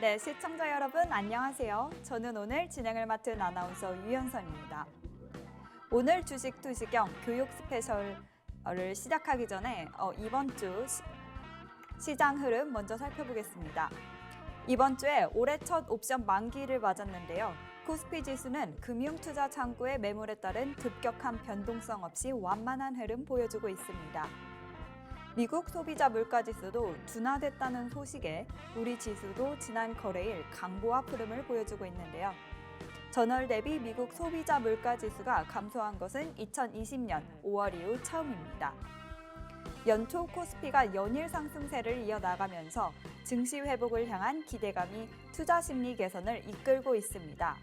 네, 시청자 여러분 안녕하세요. 저는 오늘 진행을 맡은 아나운서 유현선입니다. 오늘 주식 투시경 교육 스페셜을 시작하기 전에 이번 주 시장 흐름 먼저 살펴보겠습니다. 이번 주에 올해 첫 옵션 만기를 맞았는데요. 코스피 지수는 금융투자 창구의 매물에 따른 급격한 변동성 없이 완만한 흐름 보여주고 있습니다. 미국 소비자 물가지수도 둔화됐다는 소식에 우리 지수도 지난 거래일 강보합 흐름을 보여주고 있는데요. 전월 대비 미국 소비자 물가지수가 감소한 것은 2020년 5월 이후 처음입니다. 연초 코스피가 연일 상승세를 이어나가면서 증시 회복을 향한 기대감이 투자 심리 개선을 이끌고 있습니다.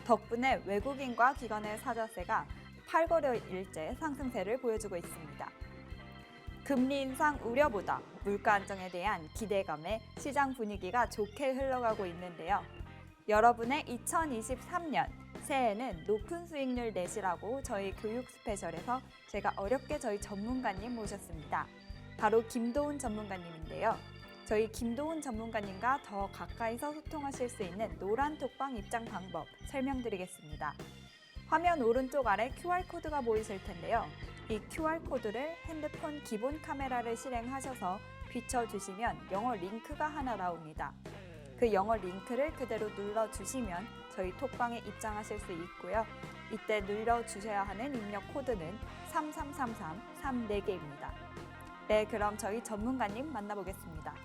덕분에 외국인과 기관의 사자세가 8거래일째 상승세를 보여주고 있습니다. 금리 인상 우려보다 물가 안정에 대한 기대감에 시장 분위기가 좋게 흘러가고 있는데요. 여러분의 2023년 새해에는 높은 수익률 내시라고 저희 교육 스페셜에서 제가 어렵게 저희 전문가님 모셨습니다. 바로 김도훈 전문가님인데요. 저희 김도훈 전문가님과 더 가까이서 소통하실 수 있는 노란 톡방 입장 방법 설명드리겠습니다. 화면 오른쪽 아래 QR코드가 보이실 텐데요. 이 QR코드를 핸드폰 기본 카메라를 실행하셔서 비춰주시면 영어 링크가 하나 나옵니다. 그 영어 링크를 그대로 눌러주시면 저희 톡방에 입장하실 수 있고요. 이때 눌러주셔야 하는 입력 코드는 333334개입니다. 네, 그럼 저희 전문가님 만나보겠습니다.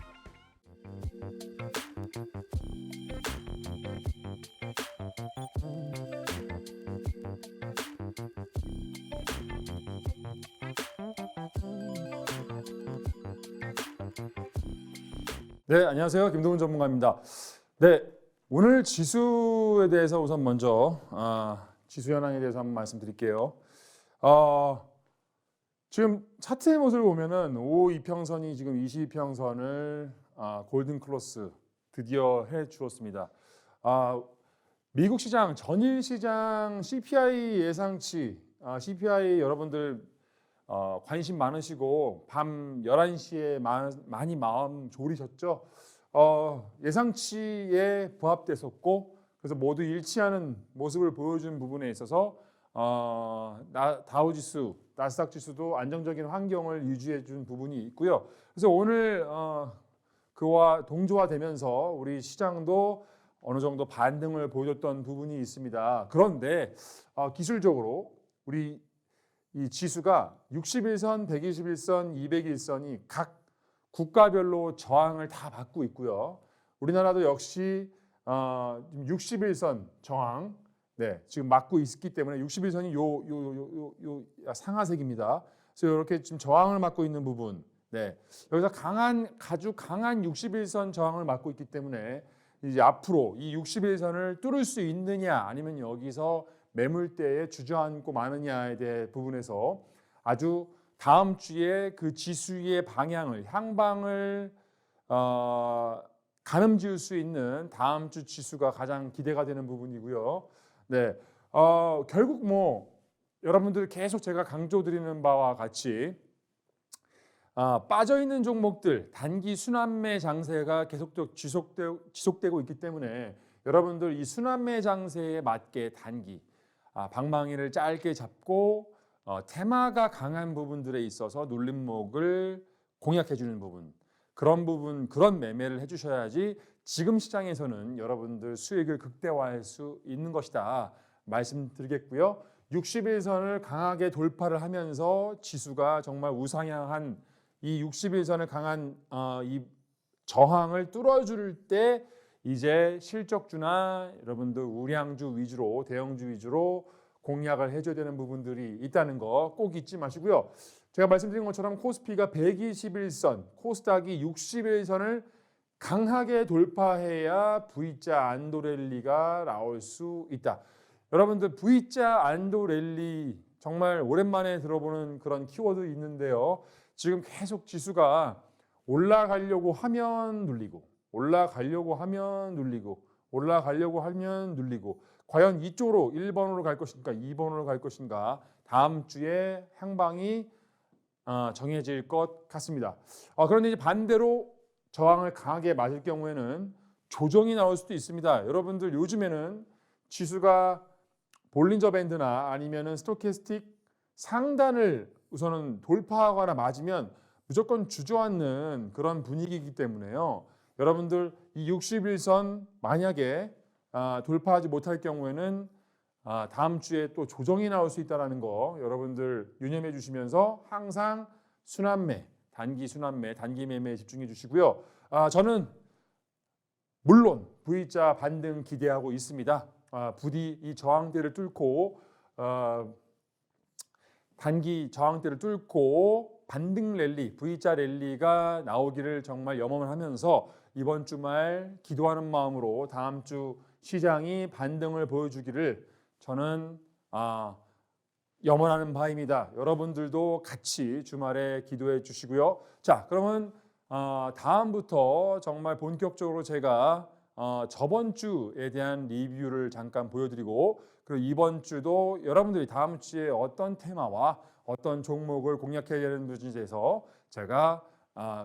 네, 안녕하세요. 김도훈 전문가입니다. 네, 오늘 지수에 대해서 우선 먼저 지수 현황에 대해서 한번 말씀드릴게요. 지금 차트의 모습을 보면은 5이평선이 지금 22평선을 골든 크로스 드디어 해 주었습니다. 미국 시장 전일 시장 CPI 예상치 CPI 여러분들 관심 많으시고 밤 11시에 많이 마음 졸이셨죠? 예상치에 부합됐었고 그래서 모두 일치하는 모습을 보여준 부분에 있어서 다우지수, 나스닥 지수도 안정적인 환경을 유지해 준 부분이 있고요. 그래서 오늘 그와 동조화되면서 우리 시장도 어느 정도 반등을 보여줬던 부분이 있습니다. 그런데 기술적으로 우리 이 지수가 61선, 121선, 201선이 각 국가별로 저항을 다 받고 있고요. 우리나라도 역시 61선 저항, 지금 맞고 있기 때문에 61선이 요 상하색입니다. 그래서 이렇게 지금 저항을 맞고 있는 부분, 여기서 아주 강한 61선 저항을 맞고 있기 때문에 이제 앞으로 이 61선을 뚫을 수 있느냐, 아니면 여기서 매물대에 주저앉고 마느냐에 대한 부분에서 아주 다음 주에 그 지수의 방향을 향방을 가늠지을 수 있는 다음 주 지수가 가장 기대가 되는 부분이고요. 결국 여러분들 계속 제가 강조드리는 바와 같이 빠져 있는 종목들 단기 순환매 장세가 계속 지속되고 있기 때문에 여러분들 이 순환매 장세에 맞게 단기 방망이를 짧게 잡고 테마가 강한 부분들에 있어서 눌림목을 공략해 주는 부분, 그런 매매를 해주셔야지 지금 시장에서는 여러분들 수익을 극대화할 수 있는 것이다 말씀드리겠고요. 61선을 강하게 돌파를 하면서 지수가 정말 우상향한 이 61선을 강한 이 저항을 뚫어줄 때 이제 실적주나 여러분들 우량주 위주로, 대형주 위주로 공략을 해줘야 되는 부분들이 있다는 거 꼭 잊지 마시고요. 제가 말씀드린 것처럼 코스피가 121선, 코스닥이 61선을 강하게 돌파해야 V자 안도랠리가 나올 수 있다. 여러분들 V자 안도랠리 정말 오랜만에 들어보는 그런 키워드 있는데요. 지금 계속 지수가 올라가려고 하면 눌리고 올라가려고 하면 눌리고 과연 이쪽으로 1번으로 갈 것인가 2번으로 갈 것인가 다음 주에 향방이 정해질 것 같습니다. 그런데 이제 반대로 저항을 강하게 맞을 경우에는 조정이 나올 수도 있습니다. 여러분들 요즘에는 지수가 볼린저 밴드나 아니면은 스토캐스틱 상단을 우선은 돌파하거나 맞으면 무조건 주저앉는 그런 분위기이기 때문에요. 여러분들 이 61선 만약에 돌파하지 못할 경우에는 다음 주에 또 조정이 나올 수 있다는 거 여러분들 유념해 주시면서 항상 순환매, 단기 순환매, 단기 매매에 집중해 주시고요. 저는 물론 V자 반등 기대하고 있습니다. 부디 이 저항대를 뚫고 단기 저항대를 뚫고 반등 랠리, V자 랠리가 나오기를 정말 염원을 하면서 이번 주말 기도하는 마음으로 다음 주 시장이 반등을 보여주기를 저는 염원하는 바입니다. 여러분들도 같이 주말에 기도해 주시고요. 자, 그러면 다음부터 정말 본격적으로 제가 저번 주에 대한 리뷰를 잠깐 보여드리고 그리고 이번 주도 여러분들이 다음 주에 어떤 테마와 어떤 종목을 공략해야 되는지에 대해서 제가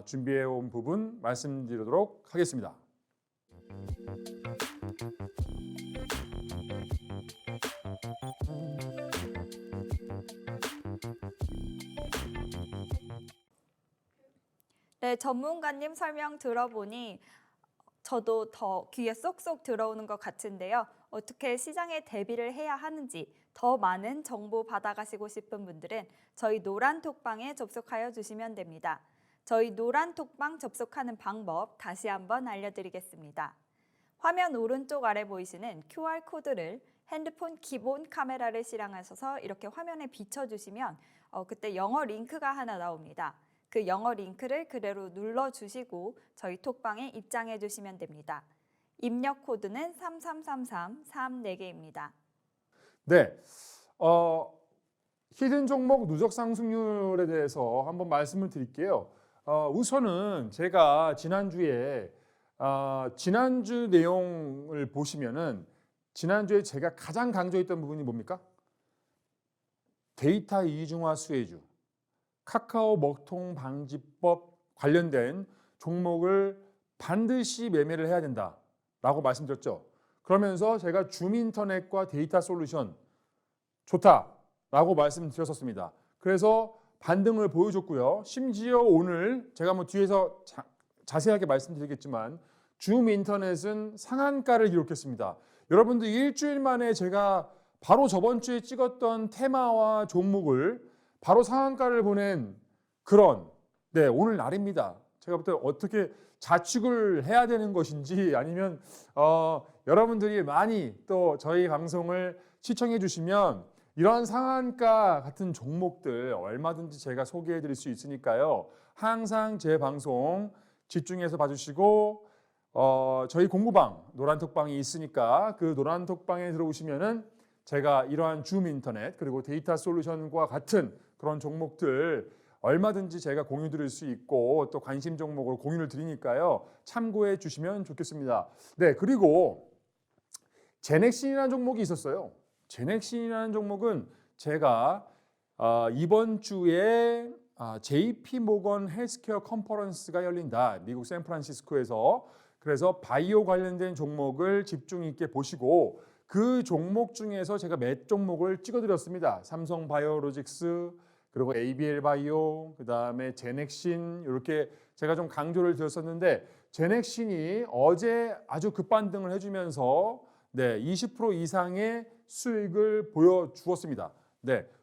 준비해 온 부분 말씀드리도록 하겠습니다. 네, 전문가님 설명 들어보니 저도 더 귀에 쏙쏙 들어오는 것 같은데요. 어떻게 시장에 대비를 해야 하는지 더 많은 정보 받아가시고 싶은 분들은 저희 노란톡방에 접속하여 주시면 됩니다. 저희 노란톡방 접속하는 방법 다시 한번 알려드리겠습니다. 화면 오른쪽 아래 보이시는 QR코드를 핸드폰 기본 카메라를 실행하셔서 이렇게 화면에 비춰주시면 그때 영어 링크가 하나 나옵니다. 그 영어 링크를 그대로 눌러주시고 저희 톡방에 입장해 주시면 됩니다. 입력 코드는 3333-34개입니다. 네, 히든 종목 누적 상승률에 대해서 한번 말씀을 드릴게요. 우선은 제가 지난주 내용을 보시면은 지난주에 제가 가장 강조했던 부분이 뭡니까? 데이터 이중화 수혜주, 카카오 먹통 방지법 관련된 종목을 반드시 매매를 해야 된다라고 말씀드렸죠. 그러면서 제가 줌인터넷과 데이터 솔루션 좋다라고 말씀드렸었습니다. 그래서 반등을 보여줬고요. 심지어 오늘 제가 뭐 뒤에서 자세하게 말씀드리겠지만 줌인터넷은 상한가를 기록했습니다. 여러분들 일주일 만에 제가 바로 저번 주에 찍었던 테마와 종목을 바로 상한가를 보낸 그런 오늘 날입니다. 제가 볼 때 어떻게 자축을 해야 되는 것인지 아니면 여러분들이 많이 또 저희 방송을 시청해 주시면 이런 상한가 같은 종목들 얼마든지 제가 소개해 드릴 수 있으니까요. 항상 제 방송 집중해서 봐주시고 저희 공부방 노란톡방이 있으니까 그 노란톡방에 들어오시면은 제가 이러한 줌 인터넷 그리고 데이터 솔루션과 같은 그런 종목들 얼마든지 제가 공유 드릴 수 있고 또 관심 종목으로 공유를 드리니까요. 참고해 주시면 좋겠습니다. 네, 그리고 제넥신이라는 종목이 있었어요. 제넥신이라는 종목은 제가 이번 주에 JP 모건 헬스케어 컨퍼런스가 열린다. 미국 샌프란시스코에서. 그래서 바이오 관련된 종목을 집중 있게 보시고 그 종목 중에서 제가 몇 종목을 찍어드렸습니다. 삼성 바이오로직스 그리고 ABL 바이오 그다음에 제넥신 이렇게 제가 좀 강조를 드렸었는데 제넥신이 어제 아주 급반등을 해주면서 20% 이상의 수익을 보여주었습니다.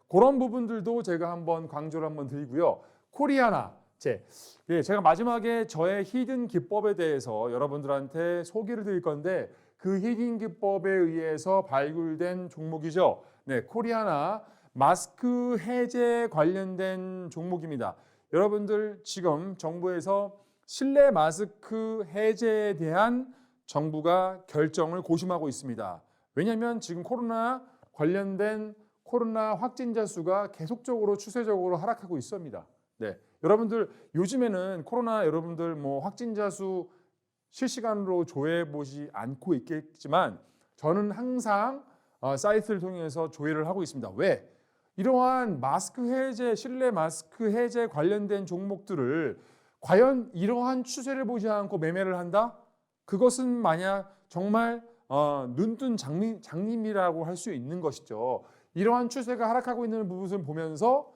그런 부분들도 제가 한번 강조를 한번 드리고요. 코리아나 제가 마지막에 저의 히든 기법에 대해서 여러분들한테 소개를 드릴 건데 그 히든 기법에 의해서 발굴된 종목이죠. 코리아나 마스크 해제 관련된 종목입니다. 여러분들 지금 정부에서 실내 마스크 해제에 대한 정부가 결정을 고심하고 있습니다. 왜냐하면 지금 코로나 관련된 코로나 확진자 수가 계속적으로 추세적으로 하락하고 있습니다. 여러분들 요즘에는 코로나 여러분들 뭐 확진자 수 실시간으로 조회해 보지 않고 있겠지만 저는 항상 사이트를 통해서 조회를 하고 있습니다. 왜? 이러한 마스크 해제, 실내 마스크 해제 관련된 종목들을 과연 이러한 추세를 보지 않고 매매를 한다? 저는 항상 사이트를 통해서 조회를 하고 있습니다. 왜? 이러한 마스크 해제, 실내 마스크 해제 관련된 종목들을 과연 이러한 추세를 보지 않고 매매를 한다? 저는 항상 사이트를 통해서 조회를 하고 있습니다. 왜? 이러한 마스크 해제, 실내 마스크 해제 관련된 종목들을 과연 이러한 추세를 보지 않고 매매를 한다? 그것은 만약 정말 눈뜬 장님이라고 할 수 있는 것이죠. 이러한 추세가 하락하고 있는 부분을 보면서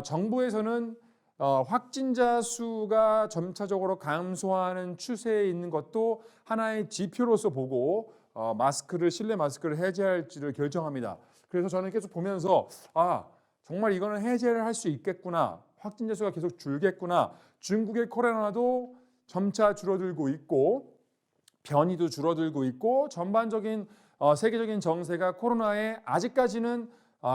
정부에서는 확진자 수가 점차적으로 감소하는 추세에 있는 것도 하나의 지표로서 보고 실내 마스크를 해제할지를 결정합니다. 그래서 저는 계속 보면서 정말 이거는 해제를 할 수 있겠구나. 확진자 수가 계속 줄겠구나. 중국의 코로나도 점차 줄어들고 있고 변이도 줄어들고 있고 전반적인 세계적인 정세가 코로나에 아직까지는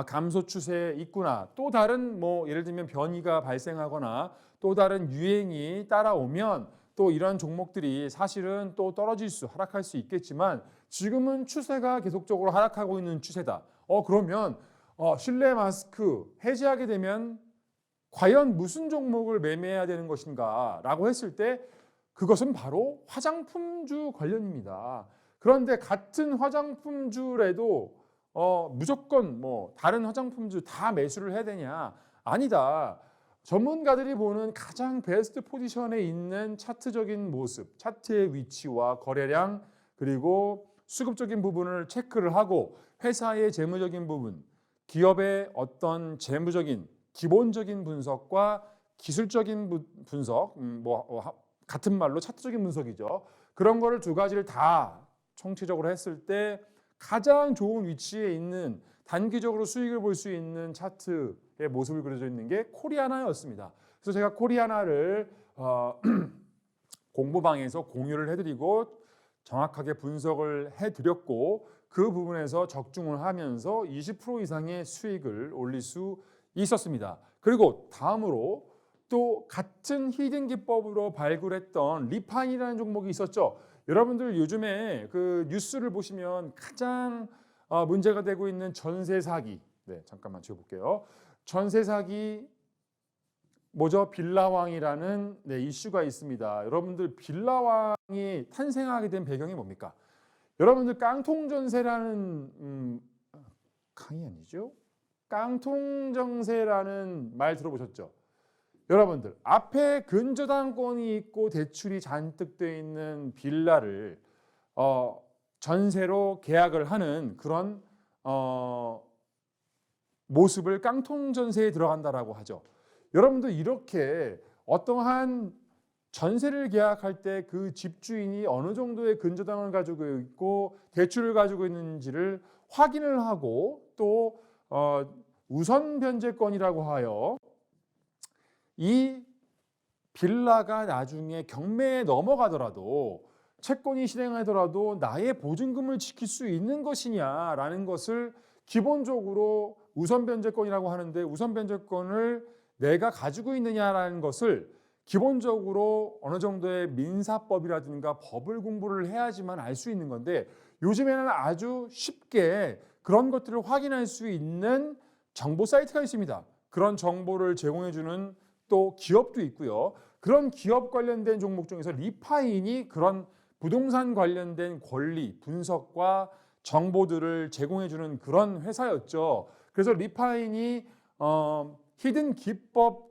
감소 추세에 있구나. 또 다른 예를 들면 변이가 발생하거나 또 다른 유행이 따라오면 또 이런 종목들이 사실은 또 하락할 수 있겠지만 지금은 추세가 계속적으로 하락하고 있는 추세다. 그러면 실내 마스크 해제하게 되면 과연 무슨 종목을 매매해야 되는 것인가 라고 했을 때 그것은 바로 화장품주 관련입니다. 그런데 같은 화장품주라도 무조건 다른 화장품주 다 매수를 해야 되냐? 아니다. 전문가들이 보는 가장 베스트 포지션에 있는 차트적인 모습, 차트의 위치와 거래량 그리고 수급적인 부분을 체크를 하고 회사의 재무적인 부분, 기업의 어떤 재무적인 기본적인 분석과 기술적인 분석, 같은 말로 차트적인 분석이죠. 그런 거를 두 가지를 다 총체적으로 했을 때 가장 좋은 위치에 있는 단기적으로 수익을 볼 수 있는 차트의 모습을 그려져 있는 게 코리아나였습니다. 그래서 제가 코리아나를 공부방에서 공유를 해드리고 정확하게 분석을 해드렸고 그 부분에서 적중을 하면서 20% 이상의 수익을 올릴 수 있었습니다. 그리고 다음으로 또 같은 히든 기법으로 발굴했던 리파인이라는 종목이 있었죠. 여러분들 요즘에 그 뉴스를 보시면 가장 문제가 되고 있는 전세 사기. 잠깐만 지워볼게요. 전세 사기 뭐죠? 빌라왕이라는 이슈가 있습니다. 여러분들 빌라왕이 탄생하게 된 배경이 뭡니까? 여러분들 깡통전세라는 강의 아니죠? 깡통전세라는 말 들어보셨죠? 여러분들 앞에 근저당권이 있고 대출이 잔뜩 돼 있는 빌라를 전세로 계약을 하는 그런 모습을 깡통전세에 들어간다라고 하죠. 여러분들 이렇게 어떠한 전세를 계약할 때 그 집주인이 어느 정도의 근저당을 가지고 있고 대출을 가지고 있는지를 확인을 하고 또 우선 변제권이라고 하여 이 빌라가 나중에 경매에 넘어가더라도 채권이 실행하더라도 나의 보증금을 지킬 수 있는 것이냐라는 것을 기본적으로 우선 변제권이라고 하는데 우선 변제권을 내가 가지고 있느냐라는 것을 기본적으로 어느 정도의 민사법이라든가 법을 공부를 해야지만 알 수 있는 건데 요즘에는 아주 쉽게 그런 것들을 확인할 수 있는 정보 사이트가 있습니다. 그런 정보를 제공해주는 또 기업도 있고요. 그런 기업 관련된 종목 중에서 리파인이 그런 부동산 관련된 권리, 분석과 정보들을 제공해주는 그런 회사였죠. 그래서 리파인이 히든 기법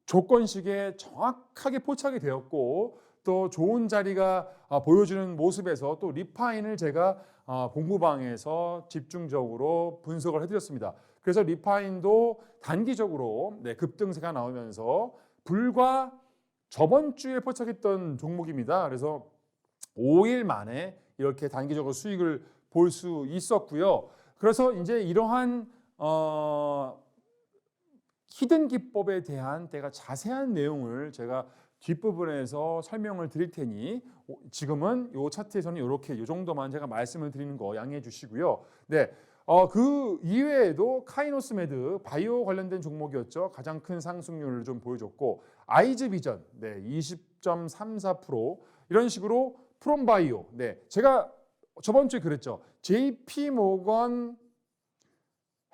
조건식에 정확하게 포착이 되었고 또 좋은 자리가 보여주는 모습에서 또 리파인을 제가 공부방에서 집중적으로 분석을 해드렸습니다. 그래서 리파인도 단기적으로 급등세가 나오면서 불과 저번 주에 포착했던 종목입니다. 그래서 5일 만에 이렇게 단기적으로 수익을 볼 수 있었고요. 그래서 이제 이러한 히든 기법에 대한 제가 자세한 내용을 제가 뒷부분에서 설명을 드릴 테니 지금은 이 차트에서는 이렇게 이 정도만 제가 말씀을 드리는 거 양해해 주시고요. 그 이외에도 카이노스메드 바이오 관련된 종목이었죠. 가장 큰 상승률을 좀 보여줬고 아이즈비전 20.34% 이런 식으로 프롬바이오 제가 저번 주에 그랬죠. JP 모건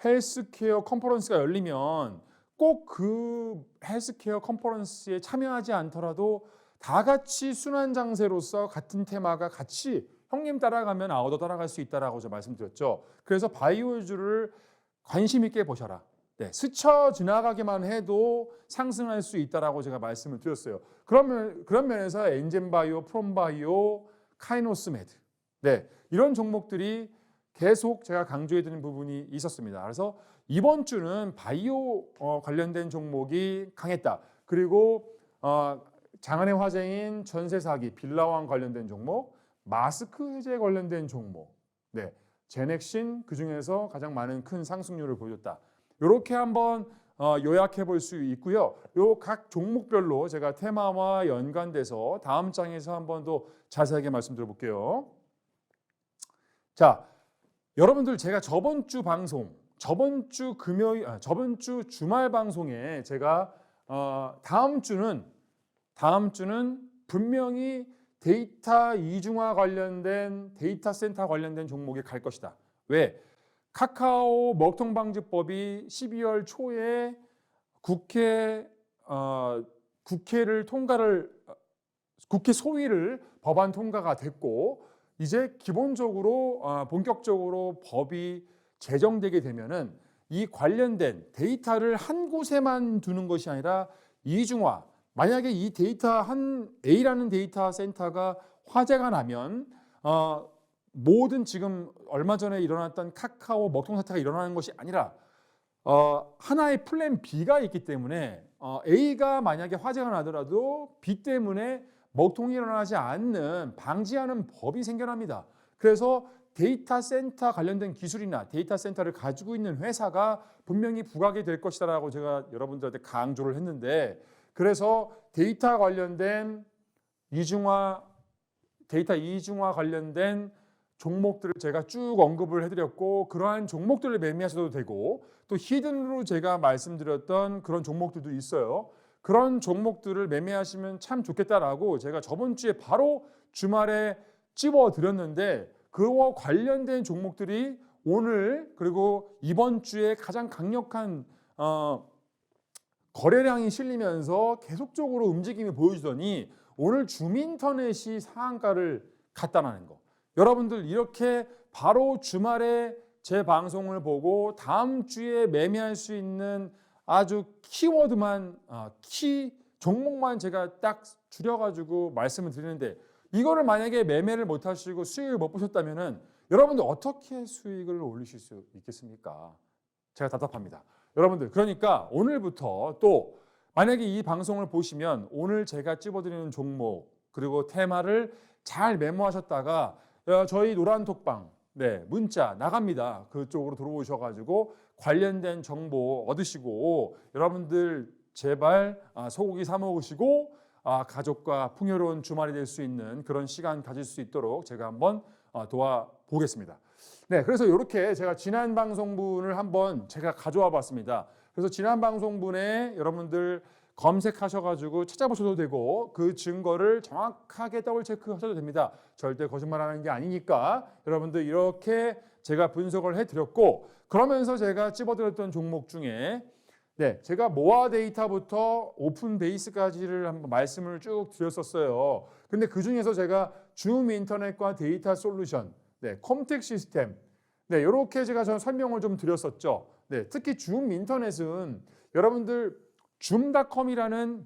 헬스케어 컨퍼런스가 열리면 꼭 그 헬스케어 컨퍼런스에 참여하지 않더라도 다 같이 순환 장세로서 같은 테마가 같이 형님 따라가면 아우도 따라갈 수 있다라고 제가 말씀드렸죠. 그래서 바이오주를 관심 있게 보셔라. 네, 스쳐 지나가기만 해도 상승할 수 있다라고 제가 말씀을 드렸어요. 그런 면에서 엔젠바이오, 프롬바이오, 카이노스메드, 네, 이런 종목들이 계속 제가 강조해드리는 부분이 있었습니다. 그래서 이번 주는 바이오 관련된 종목이 강했다. 그리고 장안의 화제인 전세 사기, 빌라왕 관련된 종목, 마스크 해제 관련된 종목, 네, 제넥신 그 중에서 가장 많은 큰 상승률을 보여줬다. 이렇게 한번 요약해 볼 수 있고요. 요 각 종목별로 제가 테마와 연관돼서 다음 장에서 한번 더 자세하게 말씀드려 볼게요. 자, 여러분들 제가 저번 주 주말 방송에 제가 다음 주는 분명히 데이터 이중화 관련된 데이터 센터 관련된 종목에 갈 것이다. 왜? 카카오 먹통방지법이 12월 초에 국회 소위를 법안 통과가 됐고 이제 기본적으로 본격적으로 법이 제정되게 되면은 이 관련된 데이터를 한 곳에만 두는 것이 아니라 이중화. 만약에 이 데이터 한 A라는 데이터 센터가 화재가 나면 모든 지금 얼마 전에 일어났던 카카오 먹통 사태가 일어나는 것이 아니라 하나의 플랜 B가 있기 때문에 A가 만약에 화재가 나더라도 B 때문에 먹통이 일어나지 않는 방지하는 법이 생겨납니다. 그래서 데이터 센터 관련된 기술이나 데이터 센터를 가지고 있는 회사가 분명히 부각이 될 것이다라고 제가 여러분들한테 강조를 했는데 그래서 데이터 이중화 관련된 종목들을 제가 쭉 언급을 해드렸고 그러한 종목들을 매매하셔도 되고 또 히든으로 제가 말씀드렸던 그런 종목들도 있어요. 그런 종목들을 매매하시면 참 좋겠다라고 제가 저번 주에 바로 주말에 찝어드렸는데 그와 관련된 종목들이 오늘 그리고 이번 주에 가장 강력한 거래량이 실리면서 계속적으로 움직임이 보여주더니 오늘 줌인터넷이 상한가를 갔다는 거. 여러분들 이렇게 바로 주말에 제 방송을 보고 다음 주에 매매할 수 있는 아주 키워드만 종목만 제가 딱 줄여가지고 말씀을 드리는데 이거를 만약에 매매를 못 하시고 수익을 못 보셨다면은 여러분들 어떻게 수익을 올리실 수 있겠습니까? 제가 답답합니다. 여러분들 그러니까 오늘부터 또 만약에 이 방송을 보시면 오늘 제가 찝어드리는 종목 그리고 테마를 잘 메모하셨다가 저희 노란톡방 문자 나갑니다. 그쪽으로 들어오셔가지고 관련된 정보 얻으시고 여러분들 제발 소고기 사 먹으시고 가족과 풍요로운 주말이 될 수 있는 그런 시간 가질 수 있도록 제가 한번 도와보겠습니다. 네, 그래서 이렇게 제가 지난 방송분을 한번 제가 가져와 봤습니다. 그래서 지난 방송분에 여러분들 검색하셔가지고 찾아보셔도 되고 그 증거를 정확하게 더블 체크하셔도 됩니다. 절대 거짓말하는 게 아니니까 여러분들 이렇게 제가 분석을 해드렸고 그러면서 제가 찝어드렸던 종목 중에 제가 모아 데이터부터 오픈 베이스까지를 한번 말씀을 쭉 드렸었어요. 근데 그 중에서 제가 줌 인터넷과 데이터 솔루션, 컴텍 시스템, 이렇게 제가 전 설명을 좀 드렸었죠. 특히 줌 인터넷은 여러분들 줌닷컴이라는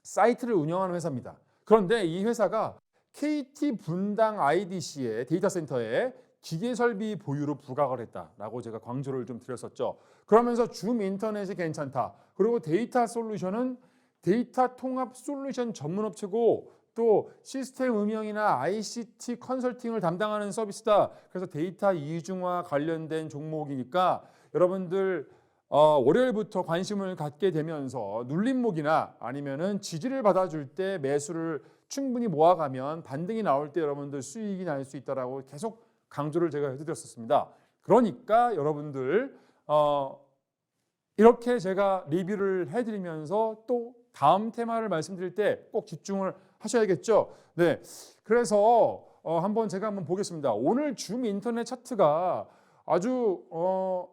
사이트를 운영하는 회사입니다. 그런데 이 회사가 KT 분당 IDC의 데이터 센터에 기계 설비 보유로 부각을 했다라고 제가 강조를 좀 드렸었죠. 그러면서 줌 인터넷이 괜찮다. 그리고 데이터 솔루션은 데이터 통합 솔루션 전문 업체고 또 시스템 운영이나 ICT 컨설팅을 담당하는 서비스다. 그래서 데이터 이중화 관련된 종목이니까 여러분들 월요일부터 관심을 갖게 되면서 눌림목이나 아니면은 지지를 받아줄 때 매수를 충분히 모아가면 반등이 나올 때 여러분들 수익이 날 수 있다라고 계속 강조를 제가 해드렸었습니다. 그러니까 여러분들 이렇게 제가 리뷰를 해드리면서 또 다음 테마를 말씀드릴 때 꼭 집중을 하셔야겠죠. 그래서 제가 한번 보겠습니다. 오늘 줌 인터넷 차트가 아주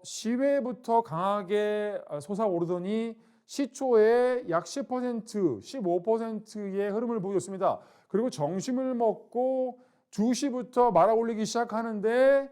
시외부터 강하게 솟아오르더니 시초에 약 10%, 15%의 흐름을 보였습니다. 그리고 점심을 먹고 2시부터 말아 올리기 시작하는데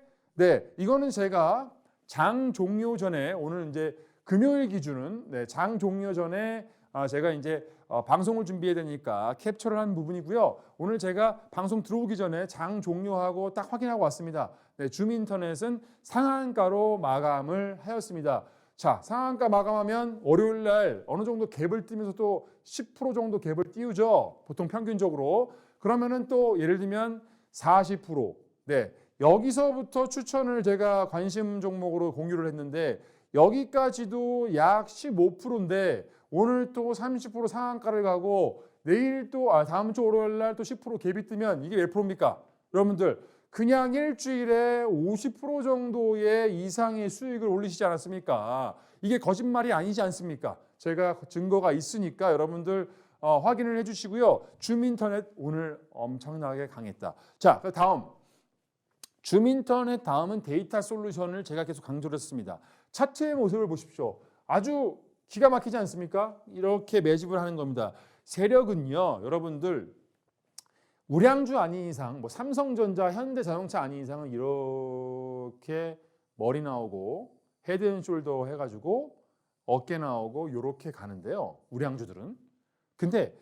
이거는 제가 장 종료 전에 오늘 이제 금요일 기준은 네, 장 종료 전에 제가 이제 방송을 준비해야 되니까 캡처를 한 부분이고요. 오늘 제가 방송 들어오기 전에 장 종료하고 딱 확인하고 왔습니다. 네, 줌인터넷은 상한가로 마감을 하였습니다. 자, 상한가 마감하면 월요일 날 어느 정도 갭을 띄면서 또 10% 정도 갭을 띄우죠. 보통 평균적으로. 그러면은 또 예를 들면 40%. 네. 여기서부터 추천을 제가 관심 종목으로 공유를 했는데 여기까지도 약 15%인데 오늘 또 30% 상한가를 가고 내일 또 다음 주 월요일 날 또 10% 갭이 뜨면 이게 몇 프로입니까? 여러분들 그냥 일주일에 50% 정도의 이상의 수익을 올리시지 않았습니까? 이게 거짓말이 아니지 않습니까? 제가 증거가 있으니까 여러분들 확인을 해주시고요. 줌인터넷 오늘 엄청나게 강했다. 자, 다음 줌인터넷 다음은 데이터 솔루션을 제가 계속 강조를 했습니다. 차트의 모습을 보십시오. 아주 기가 막히지 않습니까? 이렇게 매집을 하는 겁니다. 세력은요, 여러분들 우량주 아닌 이상, 뭐 삼성전자, 현대자동차 아닌 이상은 이렇게 머리 나오고 헤드앤숄더 해가지고 어깨 나오고 이렇게 가는데요. 우량주들은. 근데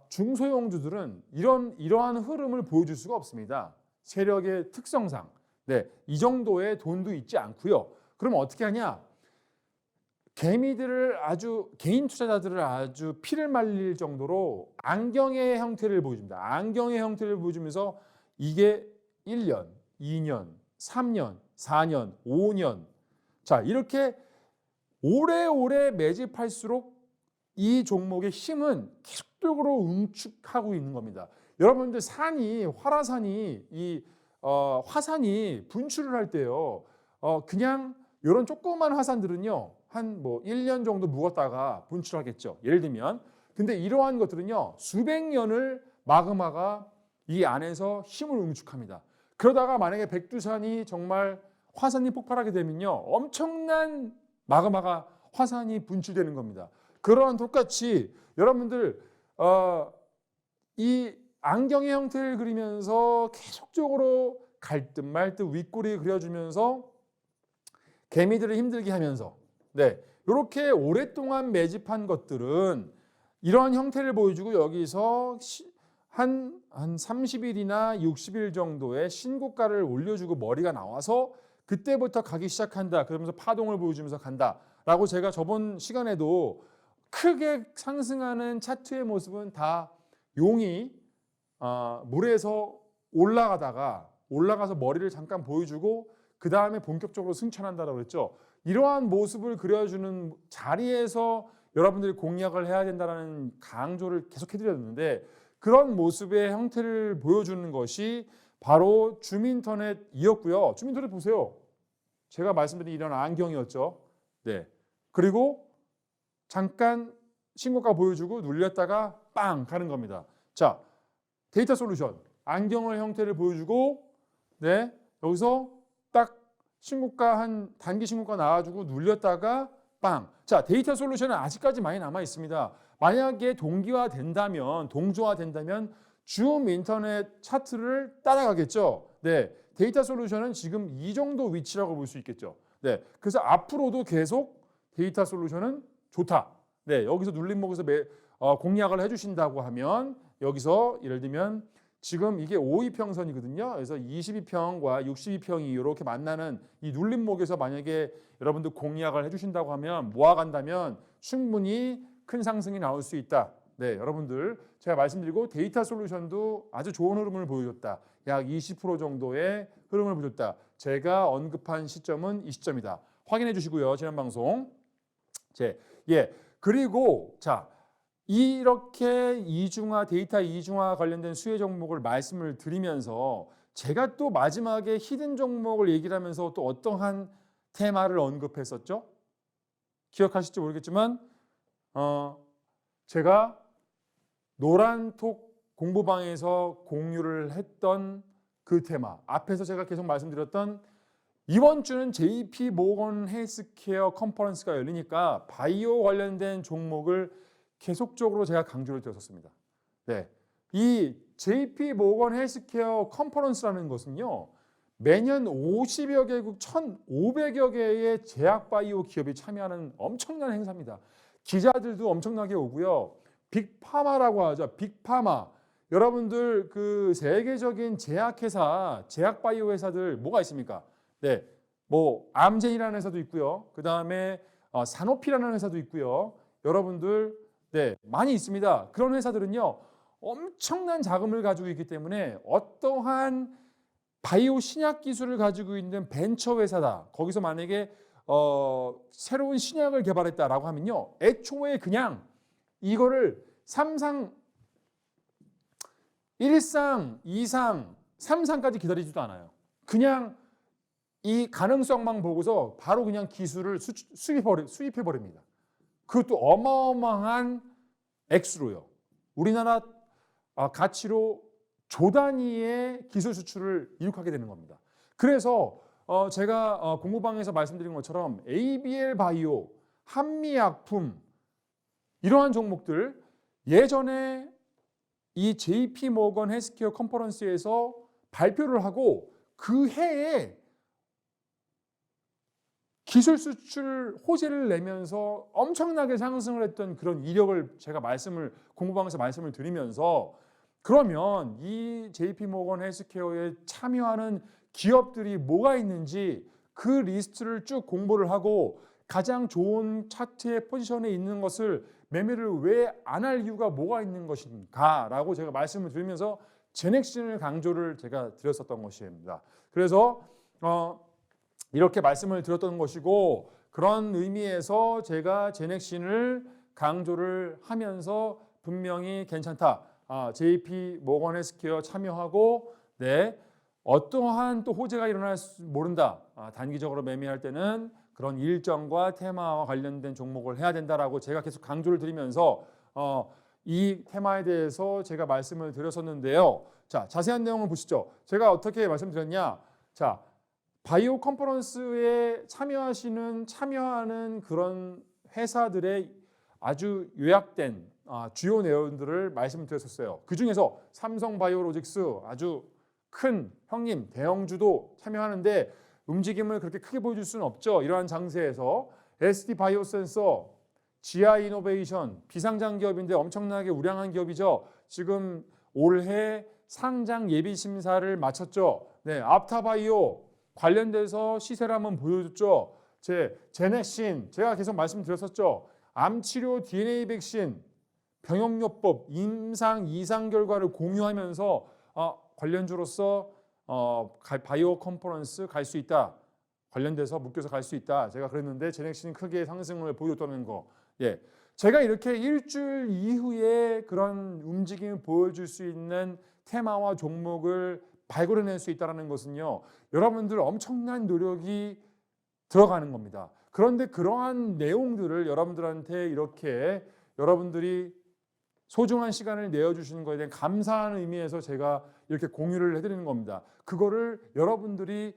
중소형주들은 이러한 흐름을 보여줄 수가 없습니다. 세력의 특성상. 네, 이 정도의 돈도 있지 않고요. 그럼 어떻게 하냐? 개인 투자자들을 아주 피를 말릴 정도로 안경의 형태를 보여줍니다. 안경의 형태를 보여주면서 이게 1년, 2년, 3년, 4년, 5년. 자, 이렇게 오래오래 매집할수록 이 종목의 힘은 계속적으로 응축하고 있는 겁니다. 여러분들 화산이 분출을 할 때요. 그냥 이런 조그만 화산들은요. 한 1년 정도 묵었다가 분출하겠죠. 예를 들면. 근데 이러한 것들은요. 수백 년을 마그마가 이 안에서 힘을 응축합니다. 그러다가 만약에 백두산이 정말 화산이 폭발하게 되면요. 엄청난 마그마가 화산이 분출되는 겁니다. 그러한 똑같이 여러분들 이 안경의 형태를 그리면서 계속적으로 갈듯 말듯 윗꼬리 그려주면서 개미들을 힘들게 하면서 네, 이렇게 오랫동안 매집한 것들은 이러한 형태를 보여주고 여기서 한 30일이나 60일 정도의 신고가를 올려주고 머리가 나와서 그때부터 가기 시작한다. 그러면서 파동을 보여주면서 간다라고 제가 저번 시간에도 크게 상승하는 차트의 모습은 다 용이 물에서 올라가서 머리를 잠깐 보여주고 그 다음에 본격적으로 승천한다고 그랬죠. 이러한 모습을 그려주는 자리에서 여러분들이 공략을 해야 된다는 강조를 계속 해드렸는데 그런 모습의 형태를 보여주는 것이 바로 줌인터넷이었고요. 줌인터넷 보세요. 제가 말씀드린 이런 안경이었죠. 네. 그리고 잠깐 신고가 보여주고 눌렸다가 빵 가는 겁니다. 자, 데이터 솔루션 안경의 형태를 보여주고 네, 여기서 딱 단기 신고가 나와주고 눌렸다가 빵. 자, 데이터 솔루션은 아직까지 많이 남아 있습니다. 만약에 동조화된다면 줌 인터넷 차트를 따라가겠죠. 네, 데이터 솔루션은 지금 이 정도 위치라고 볼 수 있겠죠. 네, 그래서 앞으로도 계속 데이터 솔루션은 좋다. 네, 여기서 눌림목에서 공략을 해주신다고 하면 여기서 예를 들면 지금 이게 5이평선이거든요. 그래서 22평과 62평이 이렇게 만나는 이 눌림목에서 만약에 여러분들 공략을 해주신다고 하면 모아간다면 충분히 큰 상승이 나올 수 있다. 네, 여러분들 제가 말씀드리고 데이터 솔루션도 아주 좋은 흐름을 보여줬다. 약 20% 정도의 흐름을 보여줬다. 제가 언급한 시점은 이 시점이다. 확인해 주시고요. 지난 방송. 그리고 자. 이렇게 데이터 이중화 관련된 수혜 종목을 말씀을 드리면서 제가 또 마지막에 히든 종목을 얘기를 하면서 또 어떠한 테마를 언급했었죠? 기억하실지 모르겠지만 제가 노란톡 공부방에서 공유를 했던 그 테마 앞에서 제가 계속 말씀드렸던 이번 주는 JP 모건 헬스케어 컨퍼런스가 열리니까 바이오 관련된 종목을 계속적으로 제가 강조를 드렸었습니다. 네, 이 JP 모건 헬스케어 컨퍼런스라는 것은요, 매년 50여 개국 1,500여 개의 제약바이오 기업이 참여하는 엄청난 행사입니다. 기자들도 엄청나게 오고요. 빅파마라고 하죠. 빅파마. 여러분들 그 세계적인 제약회사, 제약바이오 회사들 뭐가 있습니까? 네, 뭐 암젠이라는 회사도 있고요. 그 다음에 사노피라는 회사도 있고요. 여러분들 네 많이 있습니다. 그런 회사들은요 엄청난 자금을 가지고 있기 때문에 어떠한 바이오 신약 기술을 가지고 있는 벤처 회사다. 거기서 만약에 새로운 신약을 개발했다라고 하면요 애초에 그냥 이거를 3상, 1상, 2상, 3상까지 기다리지도 않아요. 그냥 이 가능성만 보고서 바로 그냥 기술을 수입해 버립니다. 그것도 어마어마한 액수로요. 우리나라 가치로 조 단위의 기술 수출을 이룩하게 되는 겁니다. 그래서 제가 공부방에서 말씀드린 것처럼 ABL 바이오, 한미약품 이러한 종목들 예전에 이 JP 모건 헬스케어 컨퍼런스에서 발표를 하고 그 해에 기술 수출 호재를 내면서 엄청나게 상승을 했던 그런 이력을 제가 공부방에서 말씀을 드리면서 그러면 이 JP 모건 헬스케어에 참여하는 기업들이 뭐가 있는지 그 리스트를 쭉 공부를 하고 가장 좋은 차트의 포지션에 있는 것을 매매를 왜 안 할 이유가 뭐가 있는 것인가 라고 제가 말씀을 드리면서 제넥신을 강조를 제가 드렸었던 것입니다. 그래서 이렇게 말씀을 드렸던 것이고 그런 의미에서 제가 제넥신을 강조를 하면서 분명히 괜찮다. JP 모건 헬스케어 참여하고 네 어떠한 또 호재가 일어날 수 모른다. 단기적으로 매매할 때는 그런 일정과 테마와 관련된 종목을 해야 된다라고 제가 계속 강조를 드리면서 이 테마에 대해서 제가 말씀을 드렸었는데요. 자, 자세한 내용을 보시죠. 제가 어떻게 말씀드렸냐? 자, 바이오 컨퍼런스에 참여하는 그런 회사들의 아주 요약된 주요 내용들을 말씀드렸었어요. 그 중에서 삼성바이오로직스 아주 큰 형님 대형주도 참여하는데 움직임을 그렇게 크게 보여줄 수는 없죠. 이러한 장세에서 SD바이오센서, GI이노베이션 비상장 기업인데 엄청나게 우량한 기업이죠. 지금 올해 상장 예비 심사를 마쳤죠. 네, 앞타바이오 관련돼서 시세를 한번 보여줬죠. 제넥신 제가 계속 말씀드렸었죠. 암치료 DNA 백신 병역요법 임상 2상 결과를 공유하면서 관련주로서 바이오 컨퍼런스 갈 수 있다. 관련돼서 묶여서 갈 수 있다. 제가 그랬는데 제넥신이 크게 상승을 보여줬다는 거. 예, 제가 이렇게 일주일 이후에 그런 움직임을 보여줄 수 있는 테마와 종목을 발굴해낼 수 있다는 것은요. 여러분들 엄청난 노력이 들어가는 겁니다. 그런데 그러한 내용들을 여러분들한테 이렇게 여러분들이 소중한 시간을 내어주시는 것에 대한 감사하는 의미에서 제가 이렇게 공유를 해드리는 겁니다. 그거를 여러분들이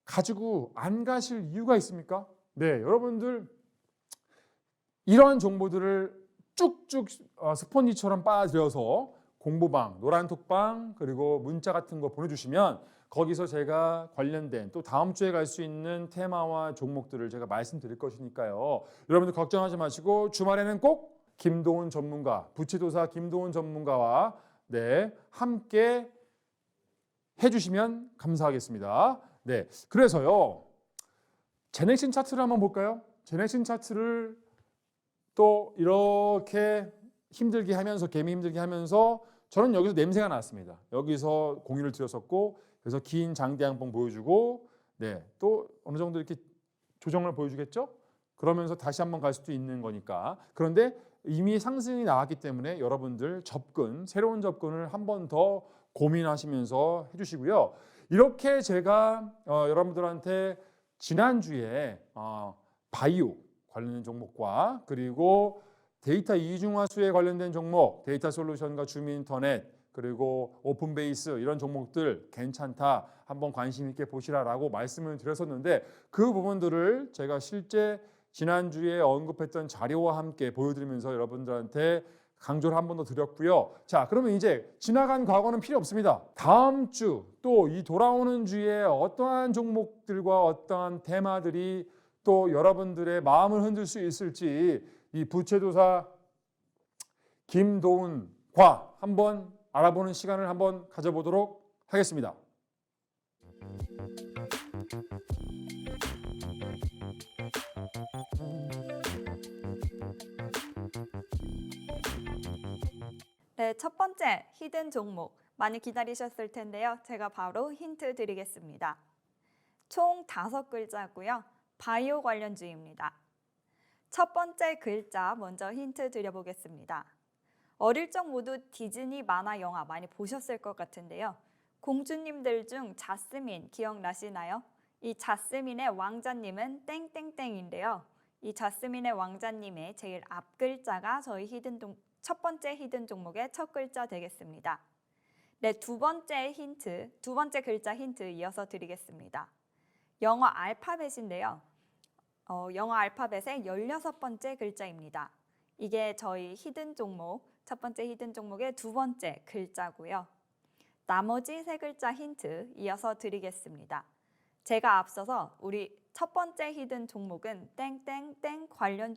가지고 안 가실 이유가 있습니까? 네, 여러분들 이러한 정보들을 쭉쭉 스펀지처럼 빨아들여서 공부방, 노란톡방 그리고 문자 같은 거 보내주시면 거기서 제가 관련된 또 다음 주에 갈 수 있는 테마와 종목들을 제가 말씀드릴 것이니까요. 여러분들 걱정하지 마시고 주말에는 꼭 김도훈 전문가, 부채도사 김도훈 전문가와 네, 함께 해주시면 감사하겠습니다. 네, 그래서요. 제넥신 차트를 한번 볼까요? 제넥신 차트를 또 이렇게 힘들게 하면서 개미 힘들게 하면서 저는 여기서 냄새가 났습니다. 여기서 공유를 드렸었고 그래서 긴 장대 양봉 보여주고 네, 또 어느 정도 이렇게 조정을 보여주겠죠? 그러면서 다시 한번 갈 수도 있는 거니까. 그런데 이미 상승이 나왔기 때문에 여러분들 새로운 접근을 한 번 더 고민하시면서 해주시고요. 이렇게 제가 여러분들한테 지난주에 바이오 관련된 종목과 그리고 데이터 이중화수에 관련된 종목, 데이터 솔루션과 주민인터넷 그리고 오픈베이스 이런 종목들 괜찮다. 한번 관심 있게 보시라라고 말씀을 드렸었는데 그 부분들을 제가 실제 지난주에 언급했던 자료와 함께 보여드리면서 여러분들한테 강조를 한 번 더 드렸고요. 자, 그러면 이제 지나간 과거는 필요 없습니다. 다음 주 또 이 돌아오는 주에 어떠한 종목들과 어떠한 테마들이 또 여러분들의 마음을 흔들 수 있을지 이 부채도사 김도훈과 한번 알아보는 시간을 한번 가져보도록 하겠습니다. 네, 첫 번째 히든 종목 많이 기다리셨을 텐데요. 제가 바로 힌트 드리겠습니다. 총 5글자고요. 바이오 관련주입니다. 첫 번째 글자 먼저 힌트 드려보겠습니다. 어릴 적 모두 디즈니 만화 영화 많이 보셨을 것 같은데요. 공주님들 중 자스민 기억나시나요? 이 자스민의 왕자님은 땡땡땡인데요. 이 자스민의 왕자님의 제일 앞 글자가 저희 첫 번째 히든 종목의 첫 글자 되겠습니다. 네, 두 번째 글자 힌트 이어서 드리겠습니다. 영어 알파벳인데요. 영어 알파벳의 16번째 글자입니다. 이게 저희 히든 종목, 첫 번째 히든 종목의 두 번째 글자고요. 나머지 세 글자 힌트 이어서 드리겠습니다. 제가 앞서서 우리 첫 번째 히든 종목은 땡땡땡 관련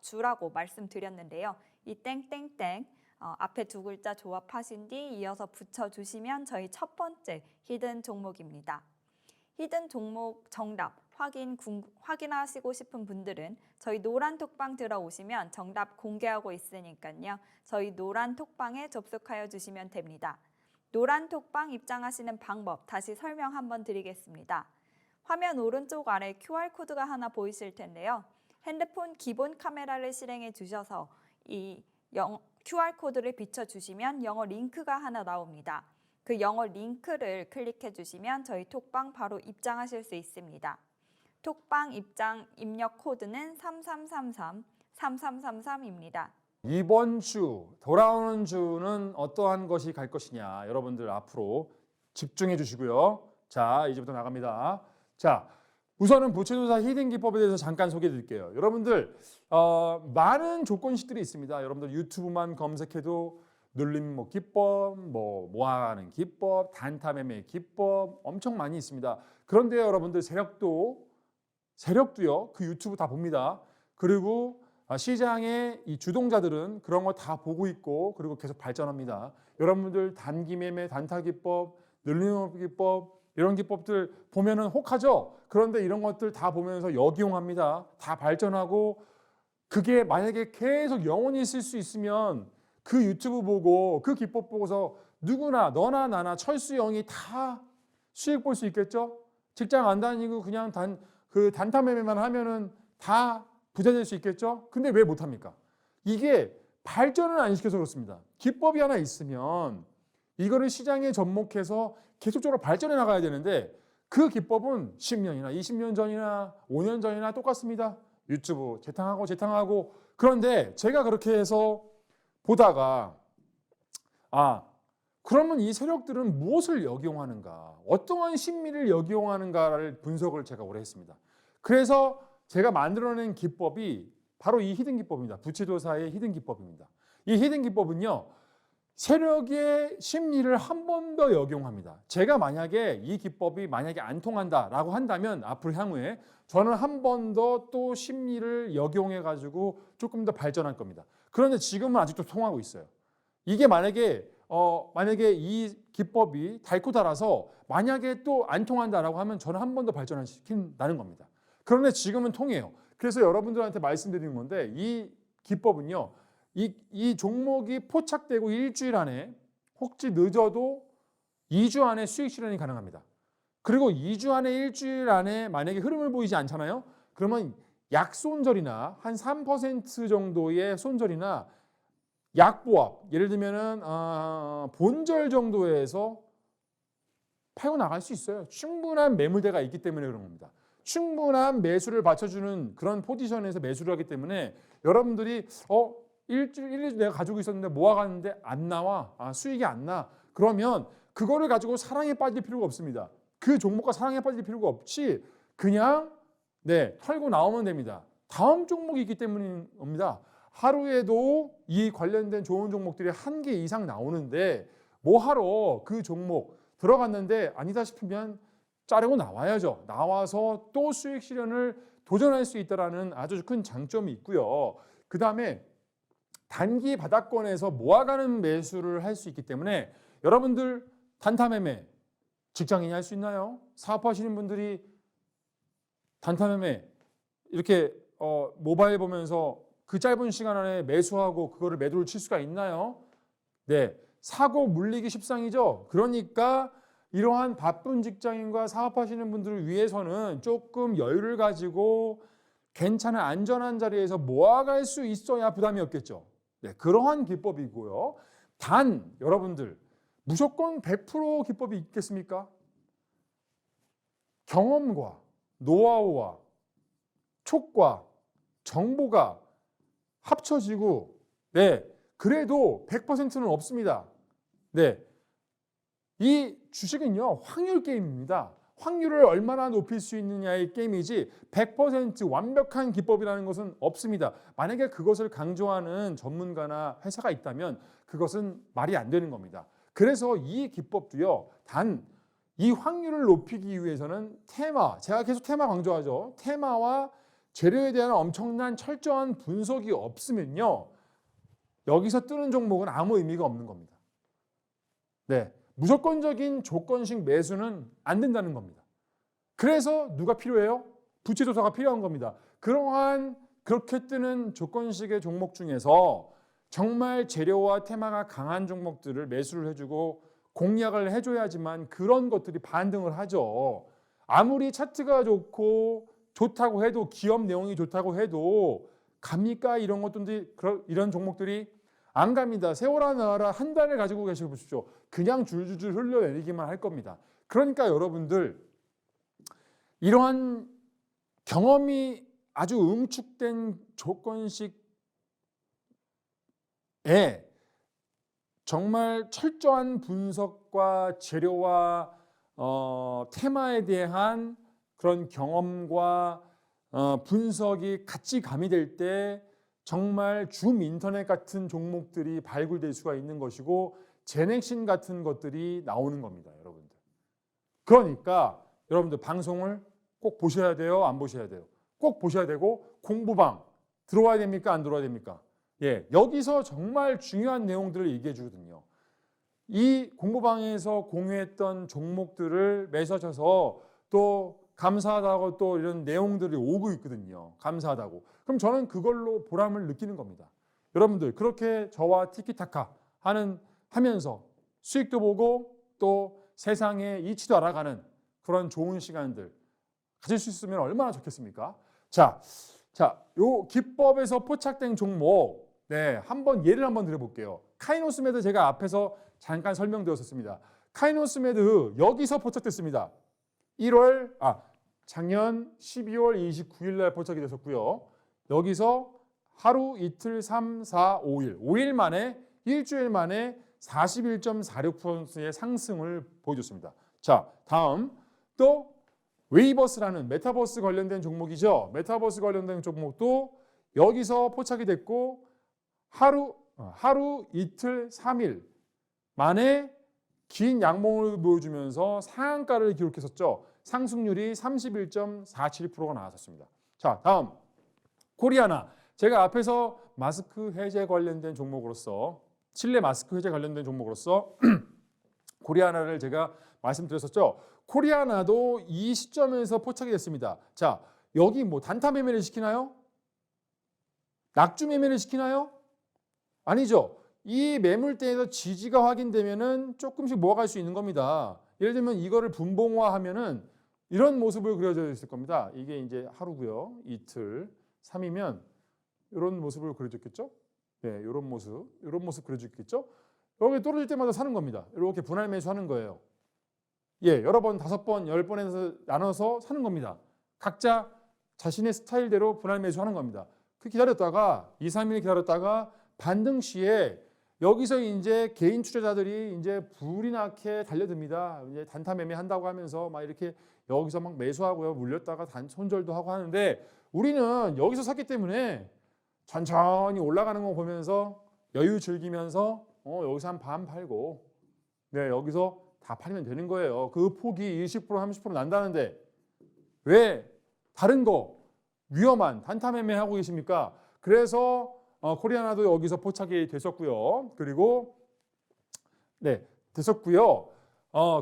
주라고 말씀드렸는데요. 이 땡땡땡 앞에 두 글자 조합하신 뒤 이어서 붙여주시면 저희 첫 번째 히든 종목입니다. 히든 종목 정답 확인하시고 싶은 분들은 저희 노란 톡방 들어오시면 정답 공개하고 있으니까요. 저희 노란 톡방에 접속하여 주시면 됩니다. 노란 톡방 입장하시는 방법 다시 설명 한번 드리겠습니다. 화면 오른쪽 아래 QR코드가 하나 보이실 텐데요. 핸드폰 기본 카메라를 실행해 주셔서 이 QR코드를 비춰주시면 영어 링크가 하나 나옵니다. 그 영어 링크를 클릭해 주시면 저희 톡방 바로 입장하실 수 있습니다. 톡방 입력 코드는 3333입니다. 이번 주, 돌아오는 주는 어떠한 것이 갈 것이냐 여러분들 앞으로 집중해 주시고요. 자, 이제부터 나갑니다. 자, 우선은 부채도사 히든 기법에 대해서 잠깐 소개해 드릴게요. 여러분들 많은 조건식들이 있습니다. 여러분들 유튜브만 검색해도 눌림 기법, 모아가는 기법, 단타매매 기법 엄청 많이 있습니다. 그런데 여러분들 세력도요. 그 유튜브 다 봅니다. 그리고 시장의 이 주동자들은 그런 거 다 보고 있고 그리고 계속 발전합니다. 여러분들 단기 매매, 단타 기법, 눌림 기법 이런 기법들 보면은 혹하죠. 그런데 이런 것들 다 보면서 역이용합니다. 다 발전하고 그게 만약에 계속 영원히 쓸 수 있으면 그 유튜브 보고 그 기법 보고서 누구나 너나 나나 철수 영이 다 수익 볼 수 있겠죠. 직장 안 다니고 그냥 단타 매매만 하면은 다 부자 될 수 있겠죠. 근데 왜 못합니까? 이게 발전을 안 시켜서 그렇습니다. 기법이 하나 있으면 이거를 시장에 접목해서 계속적으로 발전해 나가야 되는데 그 기법은 10년이나 20년 전이나 5년 전이나 똑같습니다. 유튜브 재탕하고 그런데 제가 그렇게 해서 보다가 그러면 이 세력들은 무엇을 역이용하는가 어떠한 심리를 역이용하는가를 분석을 제가 오래 했습니다. 그래서 제가 만들어낸 기법이 바로 이 히든 기법입니다. 부채도사의 히든 기법입니다. 이 히든 기법은요. 세력의 심리를 한 번 더 역용합니다. 제가 만약에 이 기법이 만약에 안 통한다라고 한다면 앞으로 향후에 저는 한 번 더 또 심리를 역용해 가지고 조금 더 발전할 겁니다. 그런데 지금은 아직도 통하고 있어요. 이게 만약에 이 기법이 닳고 닳아서 만약에 또 안 통한다라고 하면 저는 한 번 더 발전을 시킨다는 겁니다. 그런데 지금은 통해요. 그래서 여러분들한테 말씀드리는 건데 이 기법은요. 이 종목이 포착되고 일주일 안에 혹시 늦어도 2주 안에 수익 실현이 가능합니다. 그리고 2주 안에 일주일 안에 만약에 흐름을 보이지 않잖아요. 그러면 약손절이나 한 3% 정도의 손절이나 약보합, 예를 들면은 본절 정도에서 팔고 나갈 수 있어요. 충분한 매물대가 있기 때문에 그런 겁니다. 충분한 매수를 받쳐주는 그런 포지션에서 매수를 하기 때문에 여러분들이 1주 2주 내가 가지고 있었는데 모아갔는데 안 나와. 수익이 안 나. 그러면 그거를 가지고 사랑에 빠질 필요가 없습니다. 그 종목과 사랑에 빠질 필요가 없이 그냥 털고 나오면 됩니다. 다음 종목이 있기 때문입니다. 하루에도 이 관련된 좋은 종목들이 1개 이상 나오는데 뭐하러 그 종목 들어갔는데 아니다 싶으면 자르고 나와야죠. 나와서 또 수익 실현을 도전할 수 있다는 아주 큰 장점이 있고요. 그 다음에 단기 바닥권에서 모아가는 매수를 할 수 있기 때문에 여러분들 단타 매매 직장인이 할 수 있나요? 사업하시는 분들이 단타 매매 이렇게 모바일 보면서 그 짧은 시간 안에 매수하고 그거를 매도를 칠 수가 있나요? 네, 사고 물리기 십상이죠. 그러니까 이러한 바쁜 직장인과 사업하시는 분들을 위해서는 조금 여유를 가지고 괜찮은 안전한 자리에서 모아갈 수 있어야 부담이 없겠죠. 네, 그러한 기법이고요. 단 여러분들 무조건 100% 기법이 있겠습니까? 경험과 노하우와 촉과 정보가 합쳐지고 네, 그래도 100%는 없습니다. 네, 이 주식은요 확률 게임입니다. 확률을 얼마나 높일 수 있느냐의 게임이지 100% 완벽한 기법이라는 것은 없습니다. 만약에 그것을 강조하는 전문가나 회사가 있다면 그것은 말이 안 되는 겁니다. 그래서 이 기법도요. 단 이 확률을 높이기 위해서는 테마, 제가 계속 테마 강조하죠. 테마와 재료에 대한 엄청난 철저한 분석이 없으면요. 여기서 뜨는 종목은 아무 의미가 없는 겁니다. 네, 무조건적인 조건식 매수는 안 된다는 겁니다. 그래서 누가 필요해요? 부채조사가 필요한 겁니다. 그러한 그렇게 뜨는 조건식의 종목 중에서 정말 재료와 테마가 강한 종목들을 매수를 해주고 공략을 해줘야지만 그런 것들이 반등을 하죠. 아무리 차트가 좋다고 해도 기업 내용이 좋다고 해도 갑니까? 이런 것들이 이런 종목들이 안 갑니다. 세월아 나와라 한 달을 가지고 계셔 보십시오. 그냥 줄줄줄 흘러내리기만 할 겁니다. 그러니까 여러분들 이러한 경험이 아주 응축된 조건식에 정말 철저한 분석과 재료와 테마에 대한 그런 경험과 분석이 같이 가미될 때 정말 줌 인터넷 같은 종목들이 발굴될 수가 있는 것이고 제넥신 같은 것들이 나오는 겁니다, 여러분들. 그러니까 여러분들 방송을 꼭 보셔야 돼요, 안 보셔야 돼요? 꼭 보셔야 되고 공부방 들어와야 됩니까, 안 들어와야 됩니까? 예, 여기서 정말 중요한 내용들을 얘기해 주거든요. 이 공부방에서 공유했던 종목들을 매수하셔서 또 감사하다고 또 이런 내용들이 오고 있거든요. 감사하다고. 그럼 저는 그걸로 보람을 느끼는 겁니다. 여러분들 그렇게 저와 티키타카 하면서 수익도 보고 또 세상의 이치도 알아가는 그런 좋은 시간들 가질 수 있으면 얼마나 좋겠습니까? 자, 요 기법에서 포착된 종목, 네, 예를 한번 드려볼게요. 카이노스메드 제가 앞에서 잠깐 설명드렸었습니다. 카이노스메드 여기서 포착됐습니다. 작년 12월 29일 날 포착이 됐었고요. 여기서 하루, 이틀, 3, 4, 5일. 5일 만에, 일주일 만에 41.46%의 상승을 보여줬습니다. 자, 다음 또 웨이버스라는 메타버스 관련된 종목이죠. 메타버스 관련된 종목도 여기서 포착이 됐고 하루, 이틀, 3일 만에 긴 양봉을 보여주면서 상한가를 기록했었죠. 상승률이 31.47%가 나왔었습니다. 자, 다음 코리아나. 제가 앞에서 마스크 해제 관련된 종목으로서 실내 마스크 해제 관련된 종목으로서 코리아나를 제가 말씀드렸었죠. 코리아나도 이 시점에서 포착이 됐습니다. 자, 여기 뭐 단타 매매를 시키나요? 낙주 매매를 시키나요? 아니죠. 이 매물대에서 지지가 확인되면은 조금씩 모아갈 수 있는 겁니다. 예를 들면 이거를 분봉화하면은 이런 모습을 그려져 있을 겁니다. 이게 이제 하루고요. 이틀, 3이면 이런 모습을 그려줬겠죠? 네, 이런 모습 그려줬겠죠? 여기 떨어질 때마다 사는 겁니다. 이렇게 분할 매수하는 거예요. 예, 여러 번, 5번, 10번에서 나눠서 사는 겁니다. 각자 자신의 스타일대로 분할 매수하는 겁니다. 그 기다렸다가 2, 3일 기다렸다가 반등 시에 여기서 이제 개인 투자자들이 이제 불이 나게 달려듭니다. 이제 단타 매매 한다고 하면서 막 이렇게 여기서 막 매수하고요. 물렸다가 손절도 하고 하는데 우리는 여기서 샀기 때문에 천천히 올라가는 거 보면서 여유 즐기면서 여기서 한 반 팔고 네, 여기서 다 팔면 되는 거예요. 그 폭이 20% 30% 난다는데 왜 다른 거 위험한 단타 매매 하고 계십니까? 그래서 코리아나도 여기서 포착이 됐었고요. 그리고 네, 됐었고요.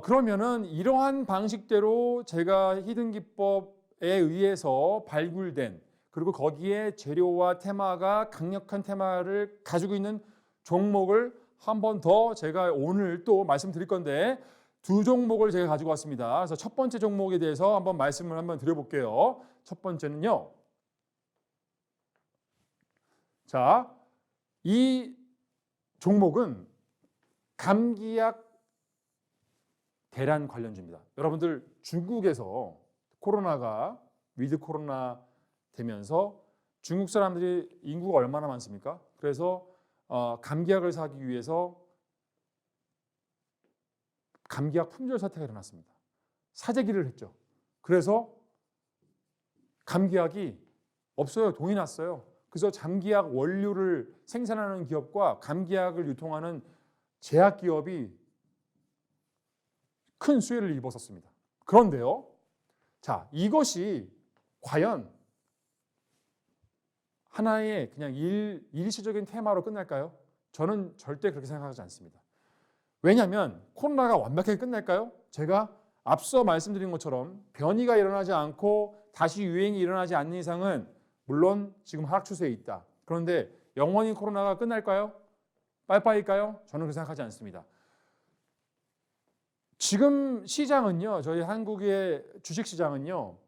그러면은 이러한 방식대로 제가 히든 기법에 의해서 발굴된 그리고 거기에 재료와 테마가 강력한 테마를 가지고 있는 종목을 한 번 더 제가 오늘 또 말씀드릴 건데 두 종목을 제가 가지고 왔습니다. 그래서 첫 번째 종목에 대해서 한번 말씀을 한번 드려볼게요. 첫 번째는요. 자, 이 종목은 감기약 대란 관련주입니다. 여러분들 중국에서 코로나가 위드 코로나 되면서 중국 사람들이 인구가 얼마나 많습니까? 그래서 감기약을 사기 위해서 감기약 품절 사태가 일어났습니다. 사재기를 했죠. 그래서 감기약이 없어요. 돈이 났어요. 그래서 감기약 원료를 생산하는 기업과 감기약을 유통하는 제약기업이 큰 수혜를 입었었습니다. 그런데요. 자, 이것이 과연 하나의 그냥 일시적인 테마로 끝날까요? 저는 절대 그렇게 생각하지 않습니다. 왜냐하면 코로나가 완벽하게 끝날까요? 제가 앞서 말씀드린 것처럼 변이가 일어나지 않고 다시 유행이 일어나지 않는 이상은 물론 지금 하락 추세에 있다. 그런데 영원히 코로나가 끝날까요? 빠이빠이일까요? 저는 그렇게 생각하지 않습니다. 지금 시장은요, 저희 한국의 주식시장은요,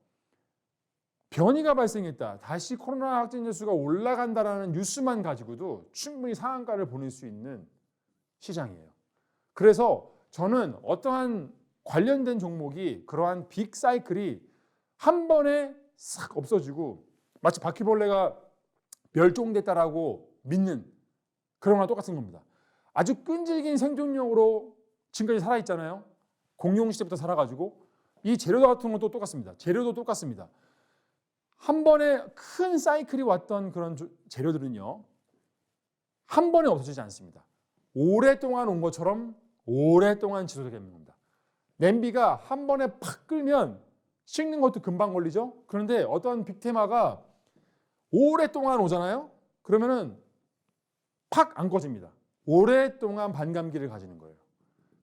변이가 발생했다. 다시 코로나 확진자 수가 올라간다라는 뉴스만 가지고도 충분히 상한가를 보낼 수 있는 시장이에요. 그래서 저는 어떠한 관련된 종목이 그러한 빅 사이클이 한 번에 싹 없어지고 마치 바퀴벌레가 멸종됐다라고 믿는 그런 거랑 똑같은 겁니다. 아주 끈질긴 생존력으로 지금까지 살아있잖아요. 공룡 시대부터 살아가지고 이 재료 같은 것도 똑같습니다. 재료도 똑같습니다. 한 번에 큰 사이클이 왔던 그런 재료들은요. 한 번에 없어지지 않습니다. 오랫동안 온 것처럼 오랫동안 지속되게 되는 겁니다. 냄비가 한 번에 팍 끓면 식는 것도 금방 걸리죠. 그런데 어떤 빅테마가 오랫동안 오잖아요. 그러면은 팍 안 꺼집니다. 오랫동안 반감기를 가지는 거예요.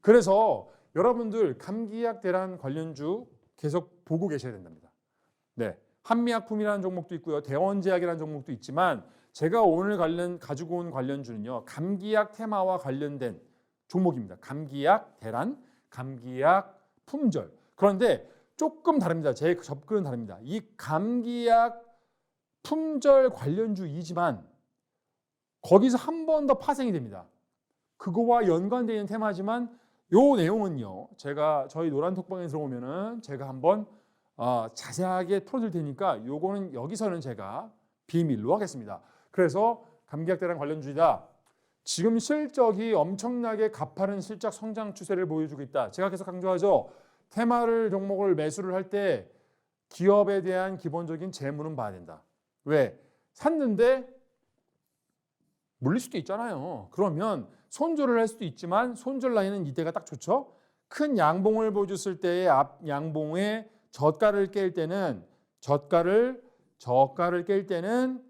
그래서 여러분들 감기약 대란 관련주 계속 보고 계셔야 된답니다. 네, 한미약품이라는 종목도 있고요. 대원제약이라는 종목도 있지만 제가 오늘 가지고 온 관련주는요. 감기약 테마와 관련된 종목입니다. 감기약 대란, 감기약 품절. 그런데 조금 다릅니다. 제 접근은 다릅니다. 이 감기약 품절 관련주이지만 거기서 한 번 더 파생이 됩니다. 그거와 연관되어 있는 테마지만 요 내용은요. 제가 저희 노란톡방에 들어오면은 제가 한번 자세하게 풀어줄 테니까 요거는 여기서는 제가 비밀로 하겠습니다. 그래서 감기약 대란 관련주이다. 지금 실적이 엄청나게 가파른 실적 성장 추세를 보여주고 있다. 제가 계속 강조하죠. 테마를 종목을 매수를 할 때 기업에 대한 기본적인 재무는 봐야 된다. 왜? 샀는데 물릴 수도 있잖아요. 그러면 손절을 할 수도 있지만 손절 라인은 이때가 딱 좋죠. 큰 양봉을 보여줬을 때의 앞 양봉에 저가를 깰 때는 저가를 깰 때는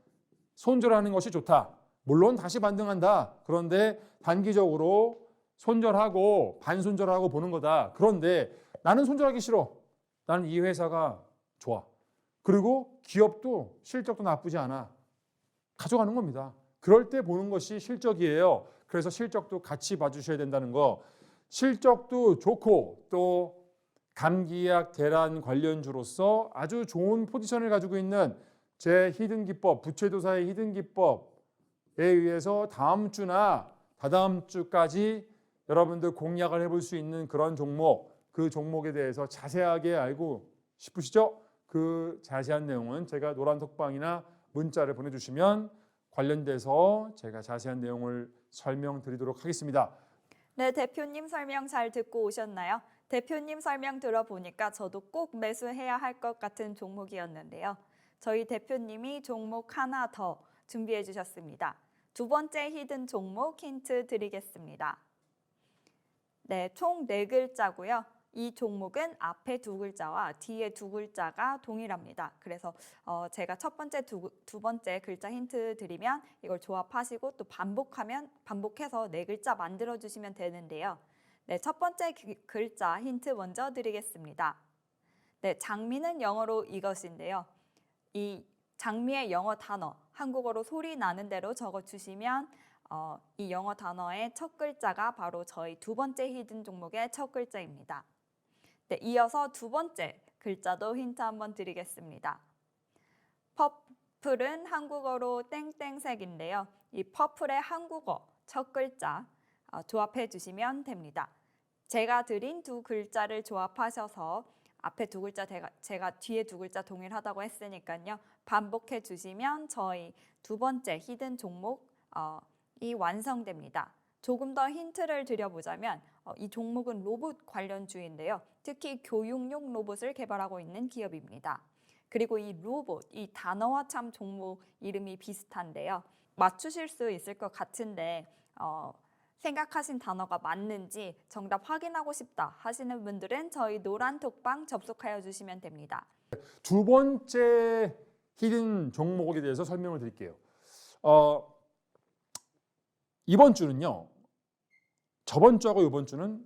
손절하는 것이 좋다. 물론 다시 반등한다. 그런데 단기적으로 손절하고 반손절하고 보는 거다. 그런데 나는 손절하기 싫어. 나는 이 회사가 좋아. 그리고 기업도 실적도 나쁘지 않아. 가져가는 겁니다. 그럴 때 보는 것이 실적이에요. 그래서 실적도 같이 봐주셔야 된다는 거. 실적도 좋고 또 감기약 대란 관련주로서 아주 좋은 포지션을 가지고 있는 제 히든 기법, 부채도사의 히든 기법에 의해서 다음 주나 다다음 주까지 여러분들 공략을 해볼 수 있는 그런 종목, 그 종목에 대해서 자세하게 알고 싶으시죠? 그 자세한 내용은 제가 노란톡방이나 문자를 보내주시면 관련돼서 제가 자세한 내용을 설명드리도록 하겠습니다. 네, 대표님 설명 잘 듣고 오셨나요? 대표님 설명 들어보니까 저도 꼭 매수해야 할 것 같은 종목이었는데요. 저희 대표님이 종목 하나 더 준비해 주셨습니다. 두 번째 히든 종목 힌트 드리겠습니다. 네, 총 4글자고요. 이 종목은 앞에 2글자와 뒤에 2글자가 동일합니다. 그래서 제가 첫 번째, 두 번째 글자 힌트 드리면 이걸 조합하시고 또 반복해서 4글자 만들어 주시면 되는데요. 네, 첫 번째 글자 힌트 먼저 드리겠습니다. 네, 장미는 영어로 이것인데요. 이 장미의 영어 단어, 한국어로 소리 나는 대로 적어주시면 이 영어 단어의 첫 글자가 바로 저희 두 번째 히든 종목의 첫 글자입니다. 네, 이어서 두 번째 글자도 힌트 한번 드리겠습니다. 퍼플은 한국어로 땡땡색인데요. 이 퍼플의 한국어 첫 글자 조합해 주시면 됩니다. 제가 드린 두 글자를 조합하셔서 앞에 2글자 제가 뒤에 2글자 동일하다고 했으니까요. 반복해 주시면 저희 두 번째 히든 종목이 완성됩니다. 조금 더 힌트를 드려보자면 이 종목은 로봇 관련주인데요. 특히 교육용 로봇을 개발하고 있는 기업입니다. 그리고 이 로봇, 이 단어와 참 종목 이름이 비슷한데요. 맞추실 수 있을 것 같은데 생각하신 단어가 맞는지 정답 확인하고 싶다 하시는 분들은 저희 노란 톡방 접속하여 주시면 됩니다. 두 번째 히든 종목에 대해서 설명을 드릴게요. 이번 주는요. 저번 주하고 이번 주는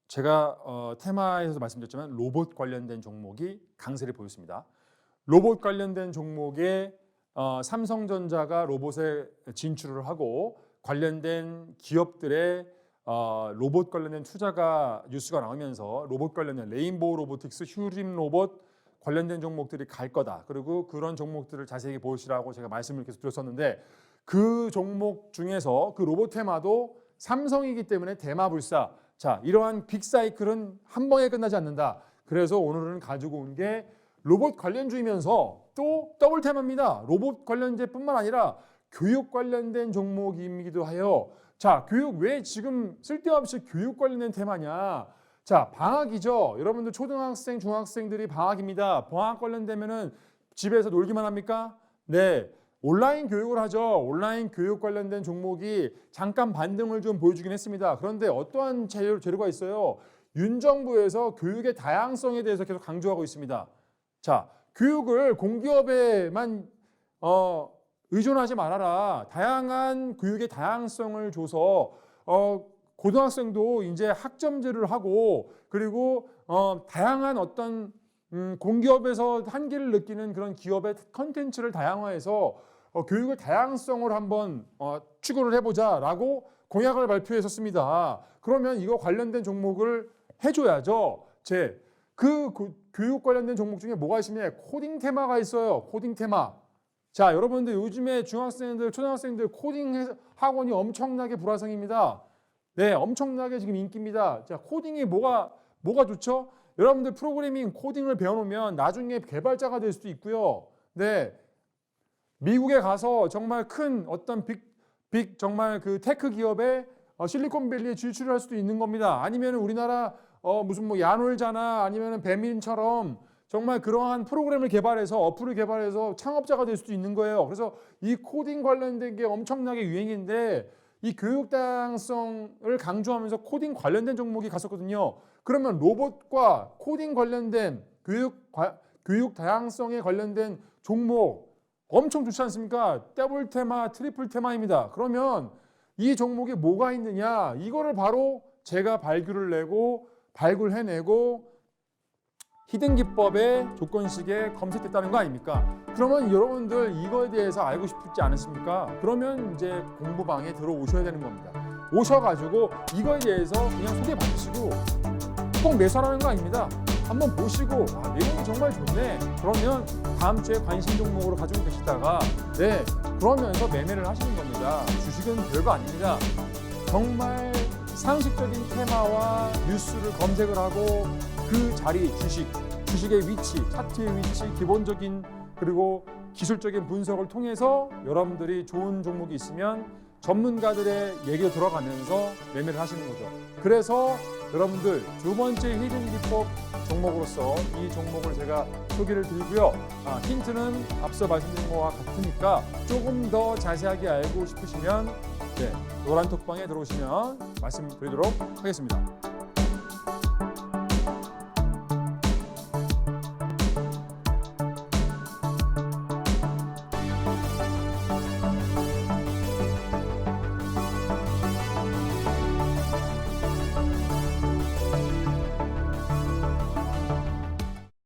제가 테마에서 말씀드렸지만 로봇 관련된 종목이 강세를 보였습니다. 로봇 관련된 종목에 삼성전자가 로봇에 진출을 하고 관련된 기업들의 로봇 관련된 투자가 뉴스가 나오면서 로봇 관련된 레인보우 로보틱스, 휴림 로봇 관련된 종목들이 갈 거다. 그리고 그런 종목들을 자세히 보시라고 제가 말씀을 계속 드렸었는데 그 종목 중에서 그 로봇 테마도 삼성이기 때문에 대마불사. 자, 이러한 빅사이클은 한 번에 끝나지 않는다. 그래서 오늘은 가지고 온 게 로봇 관련주이면서 또 더블 테마입니다. 로봇 관련제뿐만 아니라 교육 관련된 종목이기도 해요. 자, 교육 왜 지금 쓸데없이 교육 관련된 테마냐? 자, 방학이죠. 여러분들 초등학생, 중학생들이 방학입니다. 방학 관련되면은 집에서 놀기만 합니까? 네. 온라인 교육을 하죠. 온라인 교육 관련된 종목이 잠깐 반등을 좀 보여주긴 했습니다. 그런데 어떠한 재료가 있어요? 윤 정부에서 교육의 다양성에 대해서 계속 강조하고 있습니다. 자, 교육을 공기업에만 의존하지 말아라. 다양한 교육의 다양성을 줘서 고등학생도 이제 학점제를 하고 그리고 다양한 어떤 공기업에서 한계를 느끼는 그런 기업의 컨텐츠를 다양화해서 교육의 다양성을 한번 추구를 해보자라고 공약을 발표했었습니다. 그러면 이거 관련된 종목을 해줘야죠. 그 교육 관련된 종목 중에 뭐가 있으면 코딩 테마가 있어요. 코딩 테마. 자, 여러분들 요즘에 중학생들, 초등학생들 코딩 학원이 엄청나게 불화성입니다. 네, 엄청나게 지금 인기입니다. 자, 코딩이 뭐가 좋죠? 여러분들 프로그래밍 코딩을 배워놓으면 나중에 개발자가 될 수도 있고요. 네, 미국에 가서 정말 큰 어떤 정말 그 테크 기업에 실리콘밸리에 진출을 할 수도 있는 겁니다. 아니면 우리나라 무슨 뭐 야놀자나 아니면 배민처럼 정말 그러한 프로그램을 개발해서 어플을 개발해서 창업자가 될 수도 있는 거예요. 그래서 이 코딩 관련된 게 엄청나게 유행인데 이 교육 다양성을 강조하면서 코딩 관련된 종목이 갔었거든요. 그러면 로봇과 코딩 관련된 교육 다양성에 관련된 종목 엄청 좋지 않습니까? 더블 테마, 트리플 테마입니다. 그러면 이 종목에 뭐가 있느냐? 이거를 바로 제가 발굴해내고 히든 기법의 조건식에 검색했다는 거 아닙니까? 그러면 여러분들 이거에 대해서 알고 싶지 않으십니까? 그러면 이제 공부방에 들어오셔야 되는 겁니다. 오셔가지고 이거에 대해서 그냥 소개받으시고 꼭 매수하라는 거 아닙니다. 한번 보시고 내용이 정말 좋네. 그러면 다음 주에 관심 종목으로 가지고 계시다가 네, 그러면서 매매를 하시는 겁니다. 주식은 별거 아닙니다. 정말 상식적인 테마와 뉴스를 검색을 하고 그 자리 주식의 위치, 차트의 위치, 기본적인 그리고 기술적인 분석을 통해서 여러분들이 좋은 종목이 있으면 전문가들의 얘기로 들어가면서 매매를 하시는 거죠. 그래서 여러분들 두 번째 히든 기법 종목으로서 이 종목을 제가 소개를 드리고요. 힌트는 앞서 말씀드린 것과 같으니까 조금 더 자세하게 알고 싶으시면 노란 톡방에 들어오시면 말씀드리도록 하겠습니다.